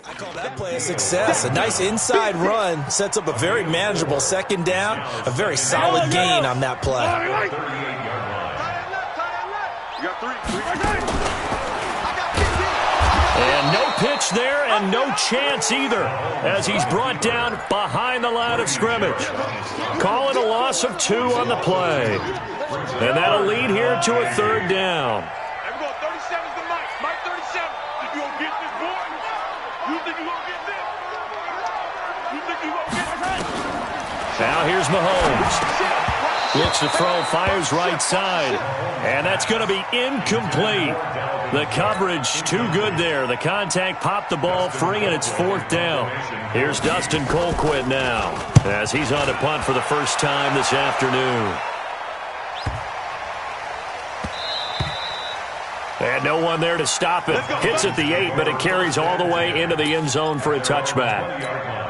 I call that play a success. A nice inside run sets up a very manageable second down. A very solid gain on that play. And no pitch there and no chance either as he's brought down behind the line of scrimmage. Calling a loss of 2 on the play. And that'll lead here to a 3rd down. Now here's Mahomes. Looks to throw, fires right side. And that's going to be incomplete. The coverage too good there. The contact popped the ball free, and it's 4th down. Here's Dustin Colquitt now as he's on to punt for the first time this afternoon. And no one there to stop it. Hits at the 8, but it carries all the way into the end zone for a touchback.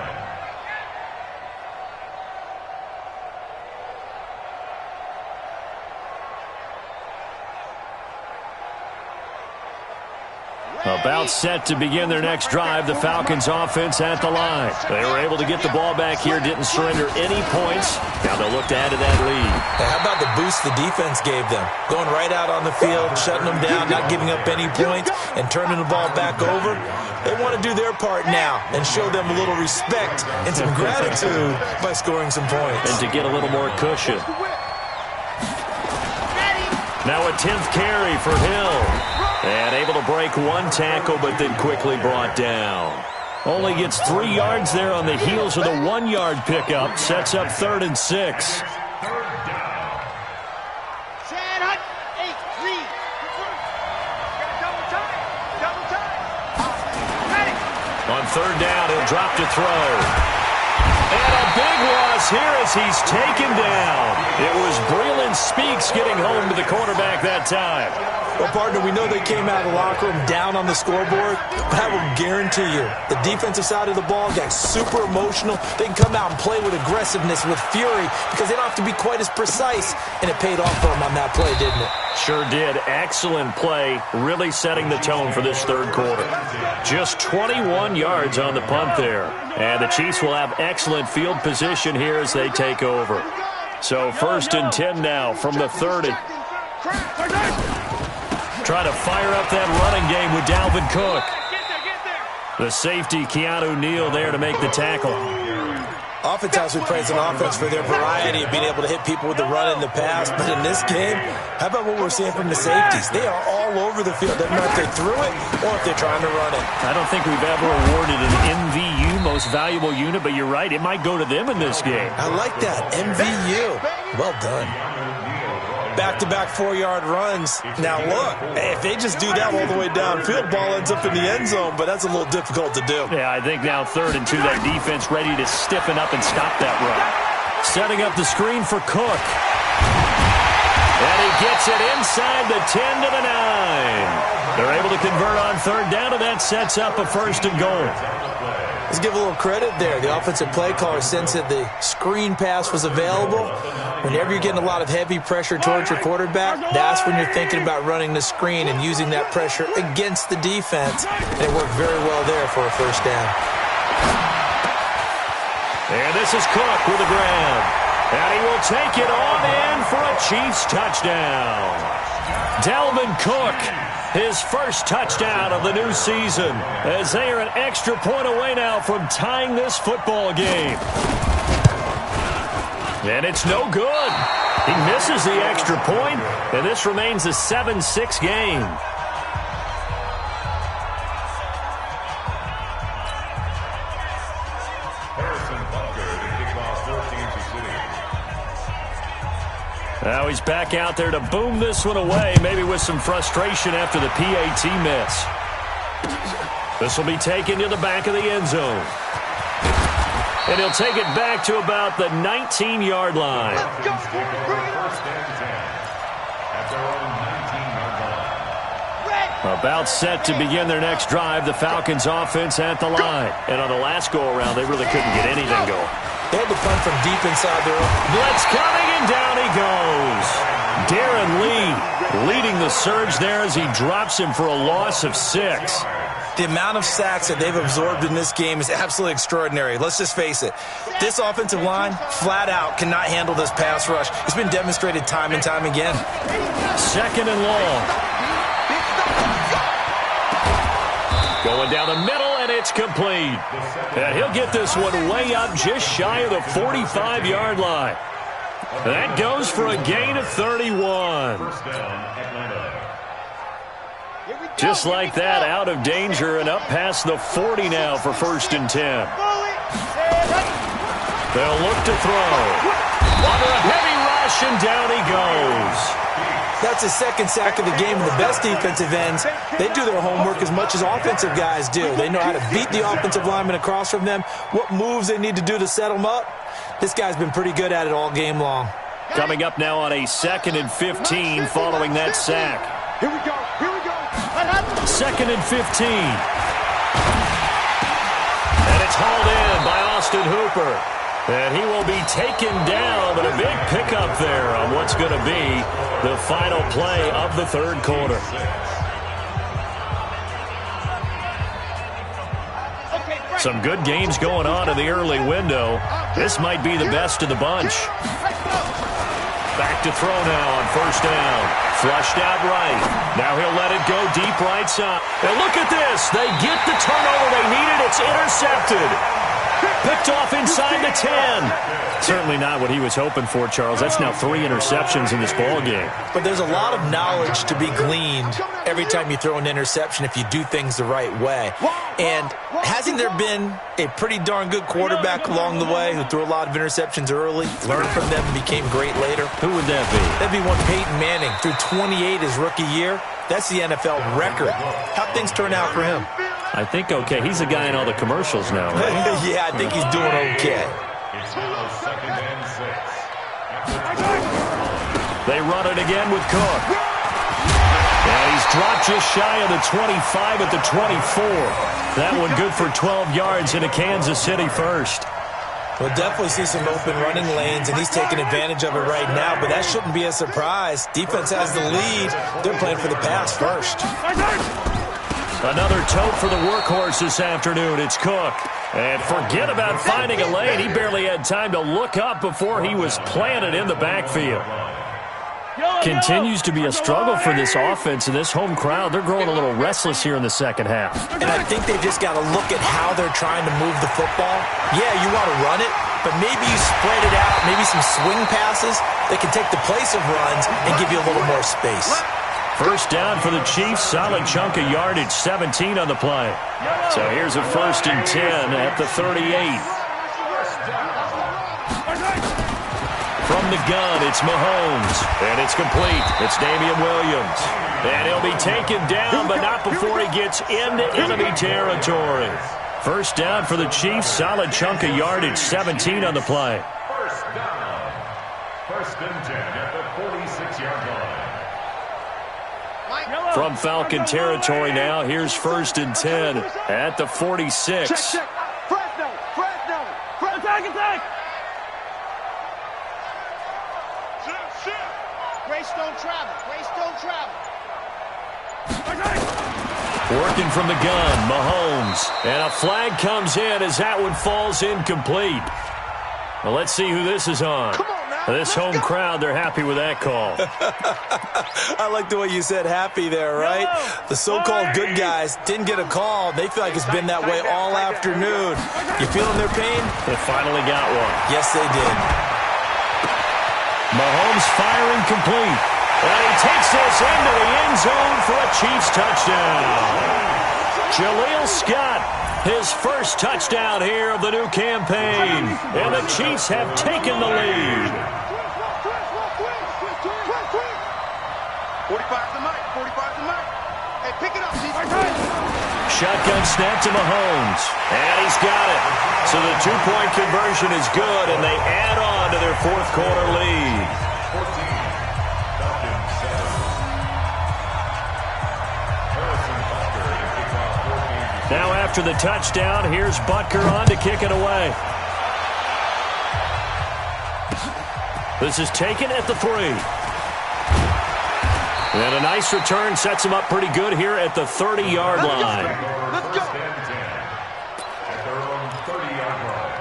About set to begin their next drive, the Falcons offense at the line. They were able to get the ball back here, didn't surrender any points. Now they'll look to add to that lead. Hey, how about the boost the defense gave them? Going right out on the field, shutting them down, not giving up any points, and turning the ball back over. They want to do their part now and show them a little respect and some gratitude by scoring some points. And to get a little more cushion. Now a 10th carry for Hill. And able to break 1 tackle, but then quickly brought down. Only gets 3 yards there on the heels of the 1-yard pickup. Sets up 3rd and 6. On 3rd down, he'll drop to throw. And a big loss here as he's taken down. It was Breeland Speaks getting home to the quarterback that time. Well, partner, we know they came out of the locker room down on the scoreboard, but I will guarantee you the defensive side of the ball got super emotional. They can come out and play with aggressiveness, with fury, because they don't have to be quite as precise, and it paid off for them on that play, didn't it? Sure did. Excellent play, really setting the tone for this 3rd quarter. Just 21 yards on the punt there, and the Chiefs will have excellent field position here as they take over. So 1st and 10 now from the 30. Trying to fire up that running game with Dalvin Cook. The safety, Keanu Neal, there to make the tackle. Oftentimes we praise an offense for their variety of being able to hit people with the run and the pass, but in this game, how about what we're seeing from the safeties? They are all over the field. Doesn't matter if they threw it or if they're trying to run it. I don't think we've ever awarded an MVU, most valuable unit, but you're right, it might go to them in this game. I like that, MVU. Well done. Back-to-back 4-yard runs. Now look, if they just do that all the way downfield, ball ends up in the end zone, but that's a little difficult to do. Yeah, I think now 3rd and 2, that defense ready to stiffen up and stop that run. Setting up the screen for Cook. And he gets it inside the 10 to the 9. They're able to convert on 3rd down, and that sets up a 1st and goal. Let's give a little credit there. The offensive play caller sensed that the screen pass was available. Whenever you're getting a lot of heavy pressure towards your quarterback, that's when you're thinking about running the screen and using that pressure against the defense. And it worked very well there for a 1st down. And this is Cook with a grab. And he will take it on in for a Chiefs touchdown. Dalvin Cook, his first touchdown of the new season, as they are an extra point away now from tying this football game. And it's no good. He misses the extra point, and this remains a 7-6 game. Now he's back out there to boom this one away, maybe with some frustration after the PAT miss. This will be taken to the back of the end zone. And he'll take it back to about the 19-yard line. About set to begin their next drive, the Falcons offense at the line. And on the last go-around, they really couldn't get anything going. They had to punt from deep inside their own. Blitz coming, and down he goes. Darren Lee leading the surge there as he drops him for a loss of 6. The amount of sacks that they've absorbed in this game is absolutely extraordinary. Let's just face it. This offensive line, flat out, cannot handle this pass rush. It's been demonstrated time and time again. Second and long. Going down the middle, and it's complete. And he'll get this one way up just shy of the 45-yard line. That goes for a gain of 31. Just like that, out of danger and up past the 40 now for 1st and 10. They'll look to throw. Under a heavy rush, and down he goes. That's his second sack of the game, and the best defensive ends, they do their homework as much as offensive guys do. They know how to beat the offensive lineman across from them, what moves they need to do to set them up. This guy's been pretty good at it all game long. Coming up now on a 2nd and 15 following that sack. Here we go. 2nd and 15. And it's hauled in by Austin Hooper. And he will be taken down, but a big pickup there on what's going to be the final play of the 3rd quarter. Some good games going on in the early window. This might be the best of the bunch. Back to throw now on 1st down. Flushed out right. Now he'll let it go deep right side. And look at this. They get the turnover they needed. It's intercepted. Picked off inside the 10. Certainly not what he was hoping for, Charles. That's now 3 interceptions in this ball game. But there's a lot of knowledge to be gleaned every time you throw an interception if you do things the right way. And hasn't there been a pretty darn good quarterback along the way who threw a lot of interceptions early, learned from them, and became great later? Who would that be? That'd be one Peyton Manning. Threw 28 his rookie year. That's the NFL record. How'd things turn out for him? I think okay. He's a guy in all the commercials now, right? Yeah, I think he's doing okay. They run it again with Cook. And he's dropped just shy of the 25 at the 24. That one good for 12 yards into Kansas City 1st. We'll definitely see some open running lanes, and he's taking advantage of it right now, but that shouldn't be a surprise. Defense has the lead. They're playing for the pass first. Another tote for the workhorse this afternoon. It's Cook. And forget about finding a lane. He barely had time to look up before he was planted in the backfield. Continues to be a struggle for this offense and this home crowd. They're growing a little restless here in the second half. And I think they've just got to look at how they're trying to move the football. Yeah, you want to run it, but maybe you spread it out, maybe some swing passes that can take the place of runs and give you a little more space. 1st down for the Chiefs. Solid chunk of yardage, 17 on the play. So here's a 1st and 10 at the 38. From the gun, it's Mahomes. And it's complete. It's Damian Williams. And he'll be taken down, but not before he gets into enemy territory. 1st down for the Chiefs. Solid chunk of yardage, 17 on the play. 1st down. 1st and 10 at the 46-yard line. From Falcon territory now, here's 1st and 10 at the 46. Check. Fresno. Attack. Grace don't travel. Working from the gun, Mahomes. And a flag comes in as that one falls incomplete. Well, let's see who this is on. Come on now. This home crowd, they're happy with that call. I like the way you said happy there, right? The so-called good guys didn't get a call. They feel like it's been that way all afternoon. You feeling their pain? They finally got one. Yes, they did. Mahomes firing complete. And he takes this into the end zone for a Chiefs touchdown. Jaleel Scott, his 1st touchdown here of the new campaign. And the Chiefs have taken the lead. 45 to Mike. Hey, pick it up. Shotgun snap to Mahomes. And he's got it. So the 2-point conversion is good, and they add on to their 4th quarter lead. Now after the touchdown, here's Butker on to kick it away. This is taken at the 3. And a nice return sets him up pretty good here at the 30-yard line. Let's go. At their own 30-yard line.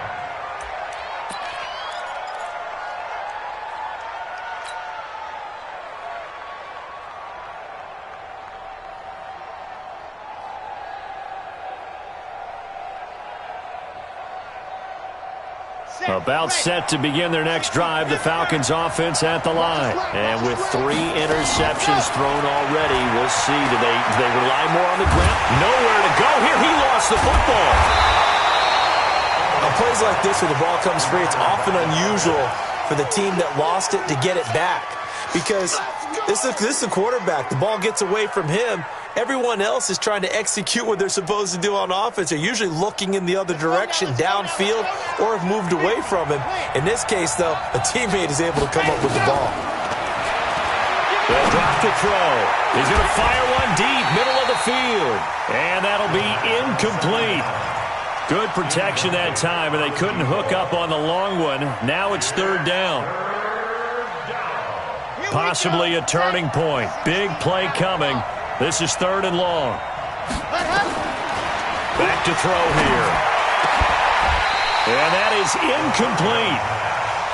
About set to begin their next drive, the Falcons offense at the line. And with 3 interceptions thrown already, we'll see. Do they rely more on the ground? Nowhere to go here. He lost the football. On plays like this where the ball comes free, it's often unusual for the team that lost it to get it back. Because this is a quarterback. The ball gets away from him. Everyone else is trying to execute what they're supposed to do on offense. They're usually looking in the other direction, downfield, or have moved away from him. In this case, though, a teammate is able to come up with the ball. They'll drop the throw. He's going to fire one deep, middle of the field. And that'll be incomplete. Good protection that time, and they couldn't hook up on the long one. Now it's 3rd down. Possibly a turning point. Big play coming. This is 3rd and long. Back to throw here. And that is incomplete.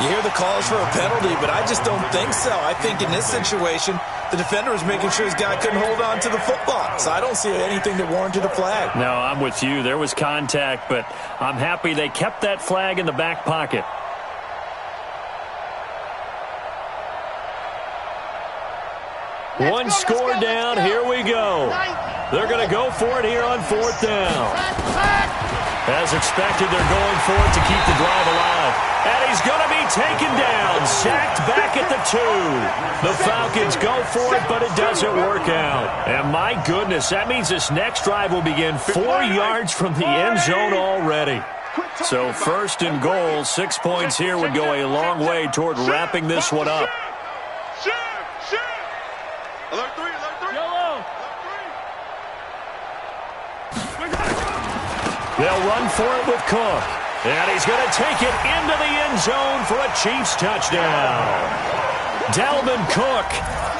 You hear the calls for a penalty, but I just don't think so. I think in this situation, the defender was making sure his guy couldn't hold on to the football. So I don't see anything that warranted a flag. No, I'm with you. There was contact, but I'm happy they kept that flag in the back pocket. One score down. Here we go. They're going to go for it here on 4th down. As expected, they're going for it to keep the drive alive. And he's going to be taken down. Sacked back at the 2. The Falcons go for it, but it doesn't work out. And my goodness, that means this next drive will begin 4 yards from the end zone already. So 1st and goal, 6 points here would go a long way toward wrapping this one up. Alert 3. Yellow. They'll run for it with Cook. And he's going to take it into the end zone for a Chiefs touchdown. Dalvin Cook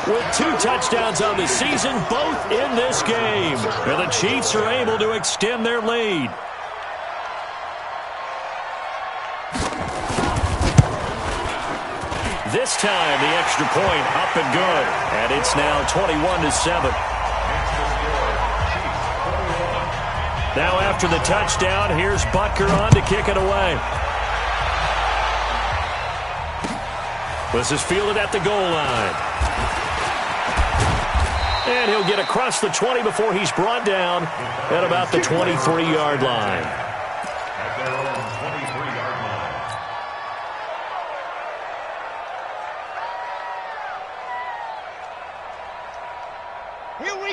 with 2 touchdowns on the season, both in this game. And the Chiefs are able to extend their lead. This time, the extra point up and good. And it's now 21-7. Now after the touchdown, here's Butker on to kick it away. This is fielded at the goal line. And he'll get across the 20 before he's brought down at about the 23-yard line. At their own 23-yard line.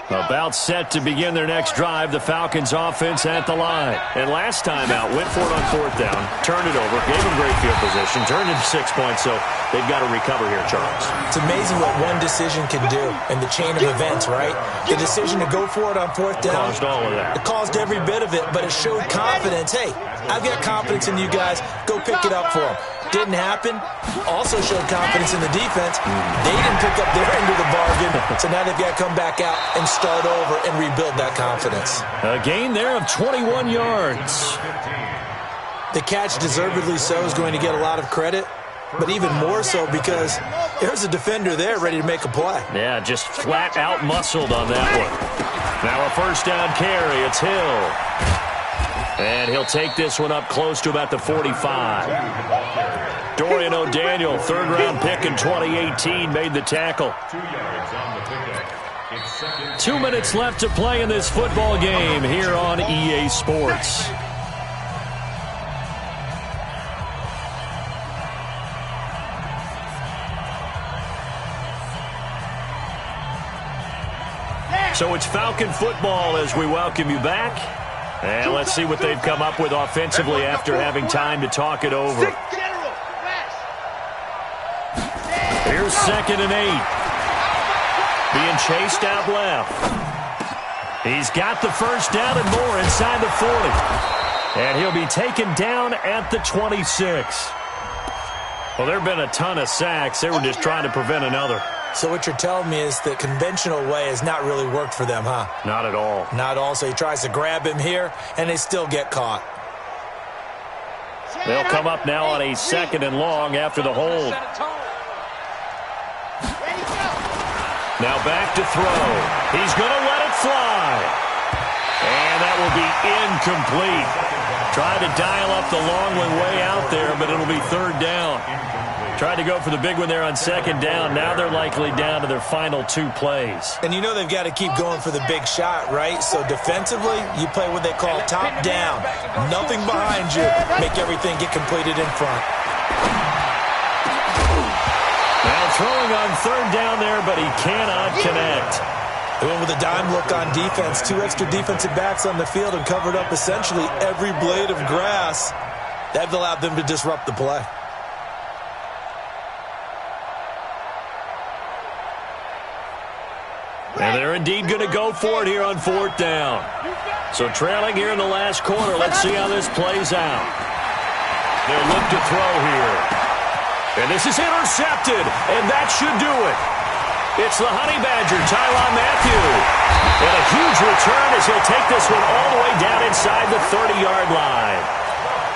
About set to begin their next drive, the Falcons offense at the line. And last time out, went for it on 4th down, turned it over, gave them great field position, turned into 6 points, so they've got to recover here, Charles. It's amazing what one decision can do in the chain of events, right? The decision to go for it on 4th down. Caused all of that. It caused every bit of it, but it showed confidence. Hey, I've got confidence in you guys. Go pick it up for them. Didn't happen. Also showed confidence in the defense. They didn't pick up their end of the bargain, so now they've got to come back out and start over and rebuild that confidence. A gain there of 21 yards. The catch, deservedly so, is going to get a lot of credit, but even more so because there's a defender there ready to make a play. Yeah, just flat out muscled on that one. Now a 1st down carry. It's Hill. And he'll take this one up close to about the 45. Dorian O'Daniel, 3rd-round pick in 2018, made the tackle. 2 yards on the pickup. It's 2nd. 2 minutes left to play in this football game here on EA Sports. So it's Falcon football as we welcome you back. And let's see what they've come up with offensively after having time to talk it over. Here's 2nd and 8. Being chased out left. He's got the 1st down and more inside the 40. And he'll be taken down at the 26. Well, there have been a ton of sacks. They were just trying to prevent another. So what you're telling me is the conventional way has not really worked for them, huh? Not at all. Not all. So he tries to grab him here, and they still get caught. They'll come up now on a 2nd and long after the hold. Now back to throw. He's going to let it fly. And that will be incomplete. Tried to dial up the long one way out there, but it'll be 3rd down. Tried to go for the big one there on 2nd down. Now they're likely down to their final 2 plays. And you know they've got to keep going for the big shot, right? So defensively, you play what they call top down. Nothing behind you. Make everything get completed in front. Now throwing on 3rd down there, but he cannot connect. They went with a dime look on defense. 2 extra defensive backs on the field and covered up essentially every blade of grass. That allowed them to disrupt the play. And they're indeed going to go for it here on 4th down. So trailing here in the last quarter. Let's see how this plays out. They'll look to throw here. And this is intercepted, and that should do it. It's the Honey Badger, Tyrann Mathieu. And a huge return as he'll take this one all the way down inside the 30-yard line.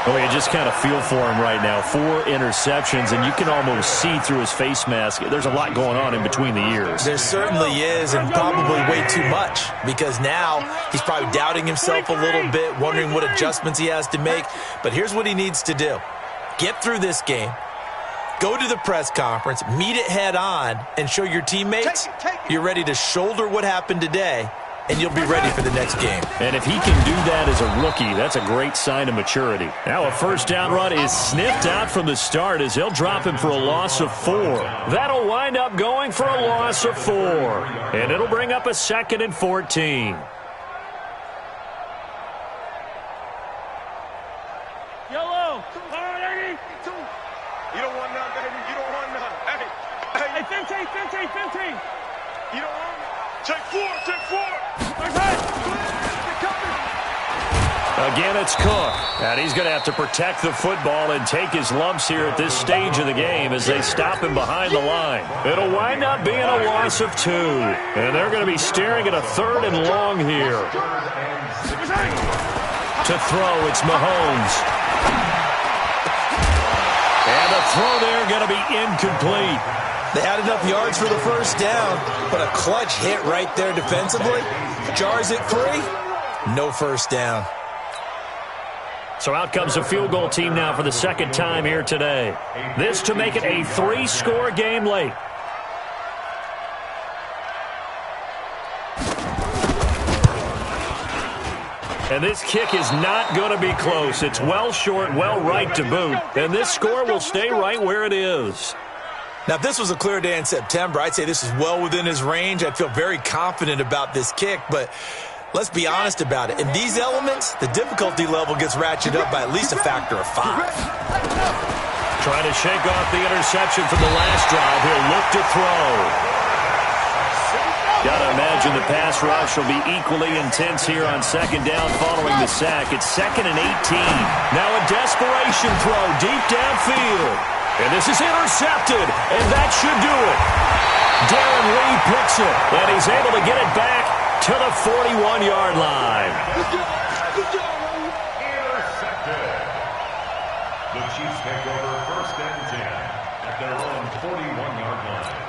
Oh, you just kind of feel for him right now. 4 interceptions, and you can almost see through his face mask. There's a lot going on in between the ears. There certainly is, and probably way too much, because now he's probably doubting himself a little bit, wondering what adjustments he has to make. But here's what he needs to do. Get through this game. Go to the press conference, meet it head on, and show your teammates you're ready to shoulder what happened today, and you'll be ready for the next game. And if he can do that as a rookie, that's a great sign of maturity. Now a 1st down run is sniffed out from the start as they'll drop him for a loss of 4. That'll wind up going for a loss of 4. And it'll bring up a 2nd and 14. Yellow. You don't want none, baby. You don't want none. Hey, 15. You don't want none. Take 4. Again, it's Cook. And he's going to have to protect the football and take his lumps here at this stage of the game as they stop him behind the line. It'll wind up being a loss of 2. And they're going to be staring at a 3rd and long here. To throw, it's Mahomes. And the throw there going to be incomplete. They had enough yards for the 1st down, but a clutch hit right there defensively. Jars it free. No 1st down. So out comes a field goal team now for the 2nd time here today. This to make it a 3-score game late. And this kick is not going to be close. It's well short, well right to boot. And this score will stay right where it is. Now, if this was a clear day in September, I'd say this is well within his range. I'd feel very confident about this kick, but let's be honest about it. In these elements, the difficulty level gets ratcheted up by at least a factor of 5. Trying to shake off the interception from the last drive. He'll look to throw. Got to imagine the pass rush will be equally intense here on 2nd down following the sack. It's 2nd and 18. Now a desperation throw deep downfield. And this is intercepted, and that should do it. Darren Lee picks it, and he's able to get it back to the 41-yard line. Intercepted. The Chiefs take over 1st and 10 at their own 41-yard line.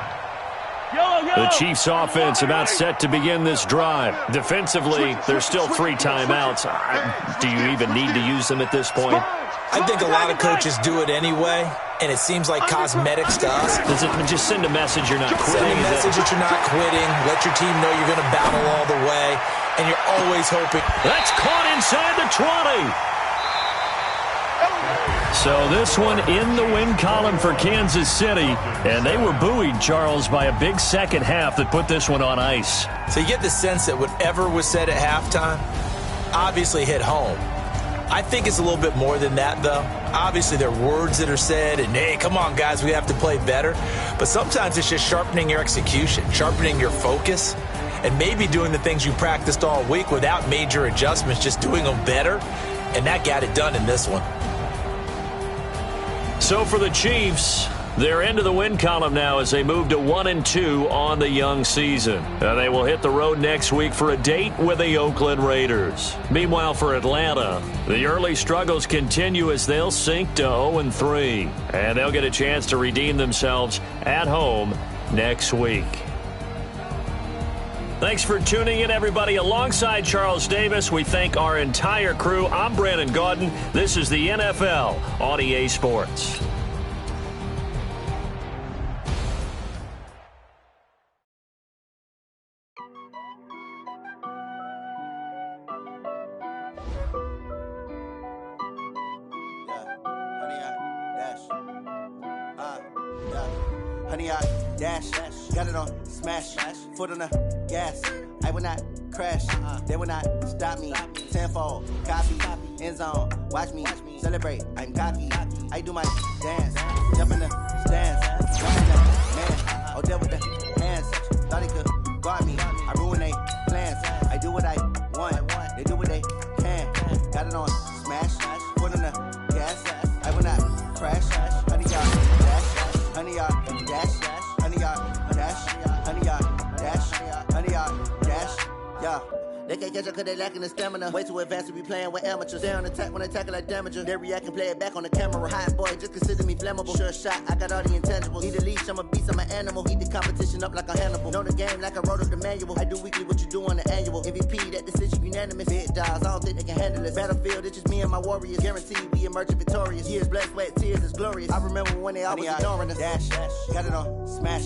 The Chiefs offense about set to begin this drive. Defensively, there's still 3 timeouts. Do you even need to use them at this point? I think a lot of coaches do it anyway, and it seems like cosmetics to us. Does it just send a message you're not quitting? Send a message that you're not quitting. Let your team know you're going to battle all the way, and you're always hoping. That's caught inside the 20. So this one in the win column for Kansas City, and they were buoyed, Charles, by a big second half that put this one on ice. So you get the sense that whatever was said at halftime obviously hit home. I think it's a little bit more than that, though. Obviously, there are words that are said, and, hey, come on, guys, we have to play better. But sometimes it's just sharpening your execution, sharpening your focus, and maybe doing the things you practiced all week without major adjustments, just doing them better. And that got it done in this one. So for the Chiefs, They're into the win column now as they move to 1-2 on the young season. They will hit the road next week for a date with the Oakland Raiders. Meanwhile, for Atlanta, the early struggles continue as they'll sink to 0-3. And they'll get a chance to redeem themselves at home next week. Thanks for tuning in, everybody. Alongside Charles Davis, we thank our entire crew. I'm Brandon Gaudin. This is the NFL on EA Sports. Honey, I dash, got it on smash, foot on the gas. I will not crash, they will not stop me. Tenfold, copy, end zone, watch me celebrate. I'm cocky, I do my dance, jump in the stands, jump in the man. Oh, deal with the hands, thought he could guard me. I ruin they plans. I do what I want, they do what they can. Got it on smash, foot on the gas. I will not crash, honey, y'all dash, honey, y'all. Dash, honey, y'all, dash, honey, y'all, dash, honey, y'all, dash, yeah. They can't catch up cause they lacking the stamina. Way too advanced to be playing with amateurs. Stay on attack when I tackle like damager. They react and play it back on the camera. Hot boy, just consider me flammable. Sure shot, I got all the intangibles. Need a leash, I'm a beast, I'm an animal. Heat the competition up like a Hannibal. Know the game like I wrote up the manual. I do weekly what you do on the annual. MVP, that decision unanimous. Big dogs, I don't think they can handle this. Battlefield, it's just me and my warriors. Guaranteed we emerge victorious. Years, blood, sweat, tears, is glorious. I remember when they always ignoring us. Dash, got it on smash,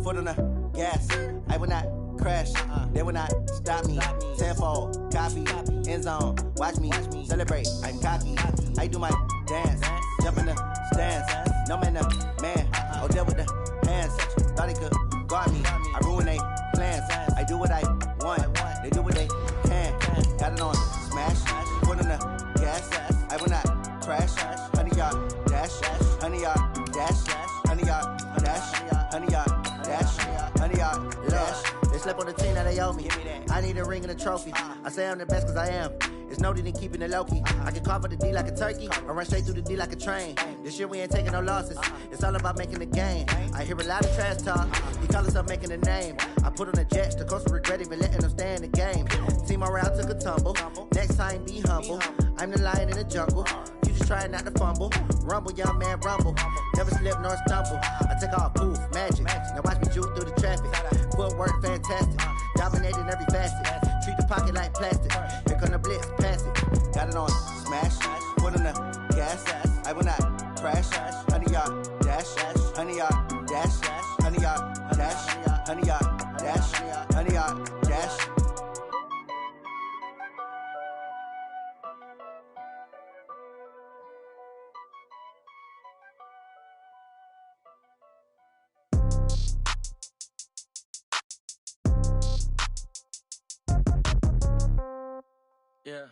foot on the gas. I will not crash, they will not stop me. Tenfold, copy, end zone, watch me celebrate. I'm cocky, I do my dance, jump in the stands. No man, the man, oh, deal with the hands. Thought he could guard me. I ruin they plans. I do what I want, they do what they can. Got it on smash, foot on the gas. I will not crash, honey, y'all dash, honey, y'all dash, honey, y'all dash, honey, y'all dash, honey, y'all dash. They slept on the team that they owe me. I need a ring and a trophy. I say I'm the best cause I am. It's no need in keeping it low-key. I can carve up the D like a turkey or run straight through the D like a train. This year we ain't taking no losses. It's all about making the game. I hear a lot of trash talk. He call himself making a name. I put on the Jets. The coach will regret even letting them stay in the game. Team morale took a tumble. Next time be humble. I'm the lion in the jungle. You just trying not to fumble. Rumble, young man, rumble. Never slip nor stumble. I take off, poof, magic. Now watch me juke through the traffic. Footwork fantastic. Dominating every facet. Treat the pocket like plastic. Here come the blitz, pass it. Got it on smash, foot on the gas. I will not crash. Honey, y'all dash, honey, y'all dash, honey, y'all dash, honey, y'all dash, honey, y'all dash. Yeah.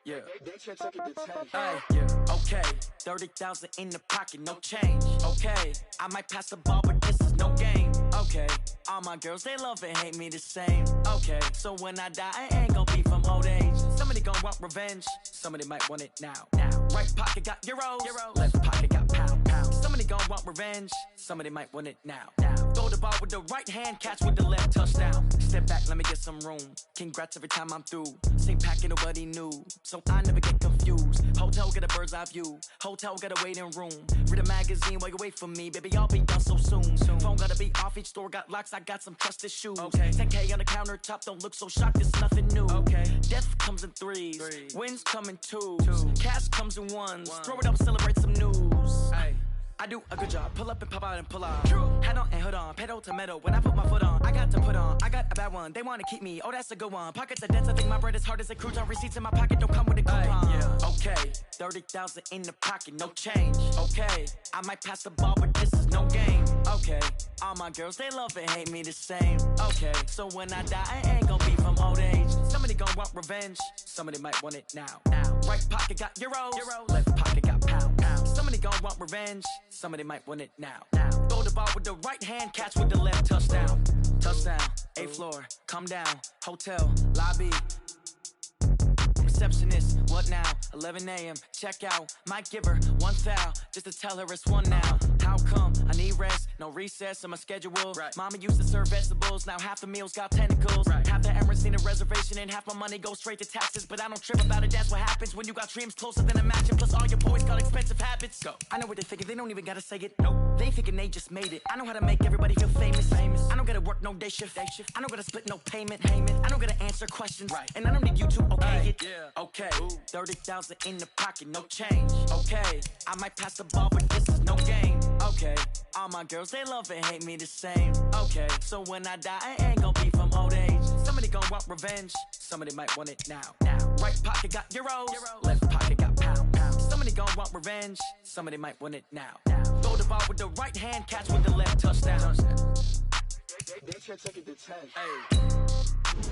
Yeah. Hey, yeah. Okay. 30,000 in the pocket, no change. Okay. I might pass the ball, but this is no game. Okay. All my girls, they love and hate me the same. Okay. So when I die, I ain't gonna be from old age. Somebody gonna want revenge. Somebody might want it now. Right pocket got euros. Left pocket got pound. Somebody gonna want revenge. Somebody might want it now. Throw the ball with the right hand, catch with the left, touchdown. Step back, let me get some room. Congrats every time I'm through. Same packet, nobody knew, so I never get confused. Hotel get a bird's eye view. Hotel get a waiting room. Read a magazine while you wait for me, baby. I'll be done so soon. Phone gotta be off. Each store got locks. I got some trusted shoes. Okay. 10K on the countertop. Don't look so shocked. It's nothing new. Okay. Death comes in threes. Wins come in twos. Cash comes in ones. Throw it up, celebrate some news. Hey. I do a good job, pull up and pop out and pull out. Hat on and hood on, pedal to metal. When I put my foot on, I got to put on. I got a bad one, they wanna keep me. Oh, that's a good one. Pockets are dense, I think my bread is hard as a crouton. Receipts in my pocket don't come with a coupon. Yeah. Okay, 30,000 in the pocket, no change. Okay, I might pass the ball, but this is no game. Okay, all my girls, they love and hate me the same. Okay, so when I die, I ain't gonna be from old age. Somebody gonna want revenge, somebody might want it now. Right pocket got euros, left pocket got pound. Somebody gon' want revenge, somebody might want it now. Throw the ball with the right hand, catch with the left, touchdown. Touchdown, 8th floor, come down, hotel, lobby. receptionist. What now? 11 a.m. Check out. Might give her one thou just to tell her it's one now. How come? I need rest. No recess in my schedule. Right. Mama used to serve vegetables. Now half the meals got tentacles. Right. Half the errands need a reservation and half my money goes straight to taxes. But I don't trip about it. That's what happens when you got dreams closer than a mansion. Plus all your boys got expensive habits. Go. I know what they thinking. They don't even gotta say it. Nope. They thinking they just made it. I know how to make everybody feel famous. I don't gotta work no day shift. I don't gotta split no payment. I don't gotta answer questions. Right. And I don't need you to okay it. Yeah. Okay. 30,000 in the pocket, no change. Okay. I might pass the ball, but this is no game. Okay. All my girls, they love and hate me the same. Okay. So when I die, I ain't gonna be from old age. Somebody gon' want revenge. Somebody might want it now. Right pocket got euros. Left pocket got pounds. Somebody gon' want revenge. Somebody might want it now. Throw the ball with the right hand, catch with the left, touchdown. They can't take it to 10. Hey.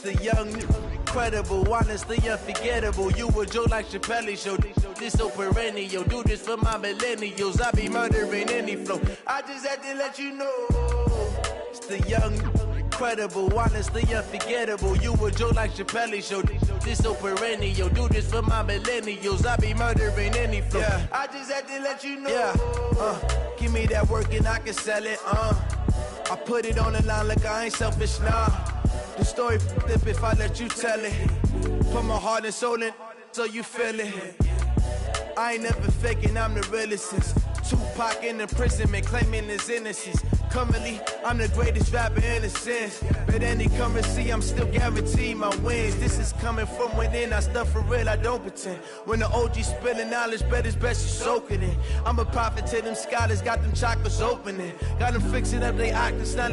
The young, incredible, honestly unforgettable. You a joke like Chappelle show. This so perennial. Do this for my millennials. I be murdering any flow. I just had to let you know. It's the young, incredible, honestly unforgettable. You a joke like Chappelle show. This so perennial. Do this for my millennials. I be murdering any flow. Yeah. I just had to let you know. Yeah. Give me that work and I can sell it. I put it on the line like I ain't selfish, nah. The story flip if I let you tell it. Put my heart and soul in so you feel it. I ain't never faking, I'm the realest since Tupac in imprisonment, claiming his innocence. Currently, I'm the greatest rapper in a sense. But any currency, I'm still guaranteed my wins. This is coming from within, I stuff for real, I don't pretend. When the OG spilling knowledge, bet it's best you soak it in. I'm a prophet to them scholars, got them chakras opening. Got them fixing up they octaves, now